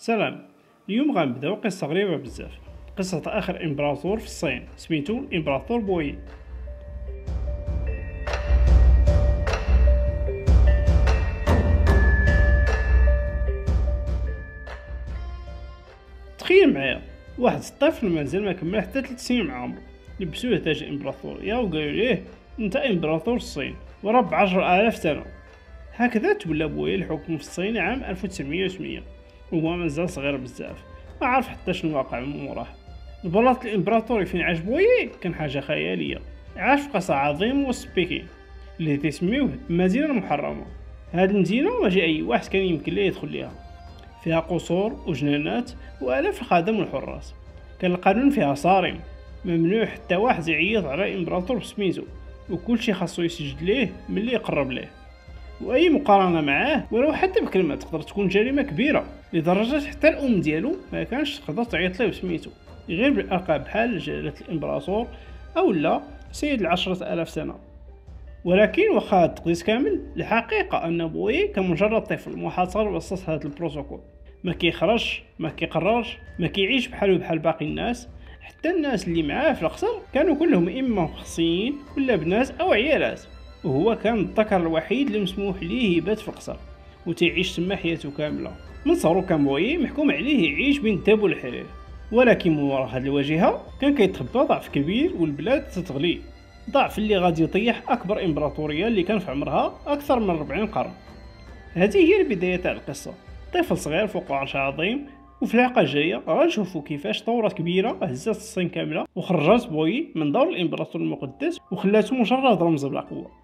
سلام. اليوم غنبداو قصة غريبة بزاف، قصة آخر إمبراطور في الصين سميتو الإمبراطور بويي. تخيل معايا واحد الطفل مازال ما كمل حتى 3 سنين مع عمرو، لبسوه تاج الإمبراطورية وقالوا ليه انت إمبراطور الصين وراه ب10,000 سنة. هكذا تولى بويي الحكم في الصين عام 1908 وهو مازال صغير بزاف، ما عارف حتى شنو واقع من موراه. البلاط الامبراطوري فين عاش بويي كان حاجه خياليه. عاش في قصر عظيم وسط بكين اللي تسميوه المدينه المحرمه. هاد المدينه ما جا اي واحد كان يمكن ليه يدخل ليها، فيها قصور وجنانات والاف الخدم والحراس. كان القانون فيها صارم، ممنوع حتى واحد يعيط على امبراطور بسميتو، وكل شي خاصو يسجد ليه ملي يقرب ليه. واي مقارنه معاه ولو حتى بكلمه تقدر تكون جريمه كبيره، لدرجه حتى الام ديالو ما كانش تقدر تعيط ليه بسميتو غير بالالقاب بحال جلاله الامبراطور او لا سيد 10,000 سنه. ولكن واخا التقديس كامل، الحقيقه ان بويي كان مجرد طفل محاصر وسط هذا البروتوكول. ما كيخرجش، ما كيقررش، ما كيعيش بحالو بحال باقي الناس. حتى الناس اللي معاه في القصر كانوا كلهم اما مخصيين ولا بنات او عيالات، وهو كان الذكر الوحيد اللي مسموح ليه يبات في القصر وتعيش تما حياته كامله. من صغرو كان بويي محكوم عليه يعيش بين الذهب والحرير، ولكن من وراء هذه الواجهه كان كيتخبى ضعف كبير والبلاد تتغلي، ضعف اللي غادي يطيح اكبر امبراطوريه اللي كان في عمرها اكثر من 40 قرن. هذه هي البدايه تاع القصه، طفل صغير فوق عرش عظيم. وفي الحلقه الجايه غنشوفوا كيفاش ثورات كبيره هزت الصين كامله وخرجت بويي من دور الامبراطور المقدس وخلاته مجرد رمز بالقوه.